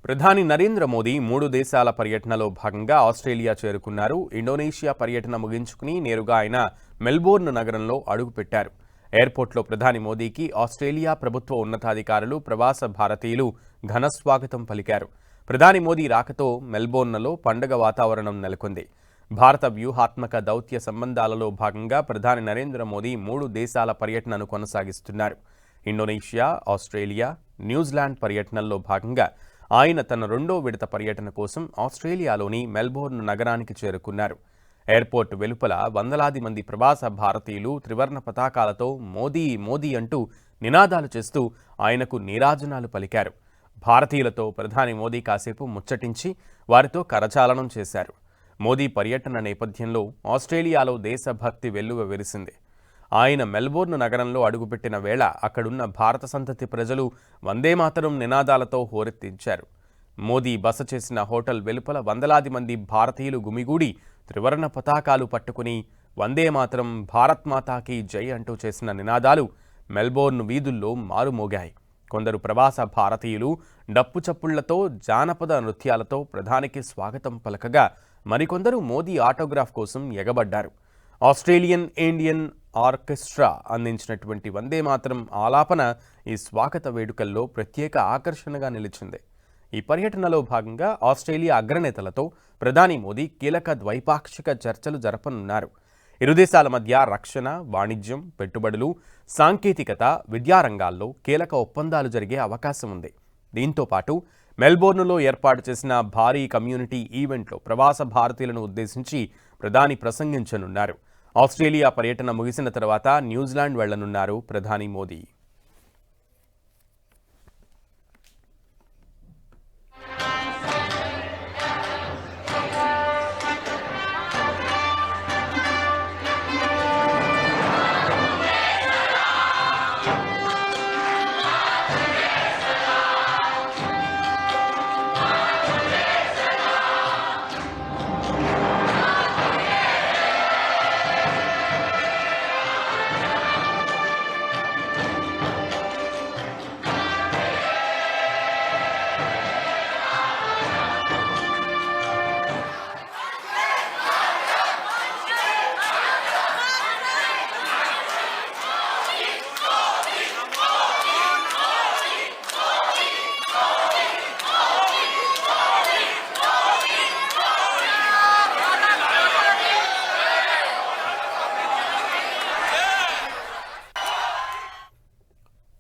ప్రధాని నరేంద్ర మోదీ 3 దేశాల పర్యటనలో భాగంగా ఆస్ట్రేలియా చేరుకున్నారు. ఇండోనేషియా పర్యటన ముగించుకుని నేరుగా ఆయన మెల్బోర్న్ నగరంలో అడుగుపెట్టారు. ఎయిర్పోర్ట్లో ప్రధాని మోదీకి ఆస్ట్రేలియా ప్రభుత్వ ఉన్నతాధికారులు, ప్రవాస భారతీయులు ఘన స్వాగతం పలికారు. ప్రధాని మోదీ రాకతో మెల్బోర్న్లో పండుగ వాతావరణం నెలకొంది. భారత వ్యూహాత్మక దౌత్య సంబంధాలలో భాగంగా ప్రధాని నరేంద్ర మోదీ 3 దేశాల పర్యటనను కొనసాగిస్తున్నారు. ఇండోనేషియా, ఆస్ట్రేలియా, న్యూజిలాండ్ పర్యటనల్లో భాగంగా ఆయన తన రెండో విడత పర్యటన కోసం ఆస్ట్రేలియాలోని మెల్బోర్న్ నగరానికి చేరుకున్నారు. ఎయిర్పోర్ట్ వెలుపల వందలాది మంది ప్రవాస భారతీయులు త్రివర్ణ పతాకాలతో మోదీ మోదీ అంటూ నినాదాలు చేస్తూ ఆయనకు నీరాజనాలు పలికారు. భారతీయులతో ప్రధాని మోదీ కాసేపు ముచ్చటించి వారితో కరచాలనం చేశారు. మోదీ పర్యటన నేపథ్యంలో ఆస్ట్రేలియాలో దేశభక్తి వెల్లువ విరిసింది. ఆయన మెల్బోర్న్ నగరంలో అడుగుపెట్టిన వేళ అక్కడున్న భారత సంతతి ప్రజలు వందేమాతరం నినాదాలతో హోరెత్తించారు. మోదీ బస చేసిన హోటల్ వెలుపల వందలాది మంది భారతీయులు గుమిగూడి త్రివర్ణ పతాకాలు పట్టుకుని వందేమాతరం, భారత్ మాతాకి జై అంటూ చేసిన నినాదాలు మెల్బోర్న్ వీధుల్లో మారుమోగాయి. కొందరు ప్రవాస భారతీయులు డప్పు చప్పుళ్లతో, జానపద నృత్యాలతో ప్రధానికి స్వాగతం పలకగా మరికొందరు మోదీ ఆటోగ్రాఫ్ కోసం ఎగబడ్డారు. ఆస్ట్రేలియన్ ఇండియన్ ఆర్కెస్ట్రా అందించినటువంటి వందేమాతరం ఆలాపన ఈ స్వాగత వేడుకల్లో ప్రత్యేక ఆకర్షణగా నిలిచింది. ఈ పర్యటనలో భాగంగా ఆస్ట్రేలియా అగ్రనేతలతో ప్రధాని మోదీ కీలక ద్వైపాక్షిక చర్చలు జరపనున్నారు. ఇరు దేశాల మధ్య రక్షణ, వాణిజ్యం, పెట్టుబడులు, సాంకేతికత, విద్యా రంగాల్లో కీలక ఒప్పందాలు జరిగే అవకాశం ఉంది. దీంతో పాటు మెల్బోర్న్లో ఏర్పాటు చేసిన భారీ కమ్యూనిటీ ఈవెంట్లో ప్రవాస భారతీయులను ఉద్దేశించి ప్రధాని ప్రసంగించనున్నారు. ఆస్ట్రేలియా పర్యటన ముగిసిన తర్వాత న్యూజిలాండ్ వెళ్లనున్నారు ప్రధాని మోదీ.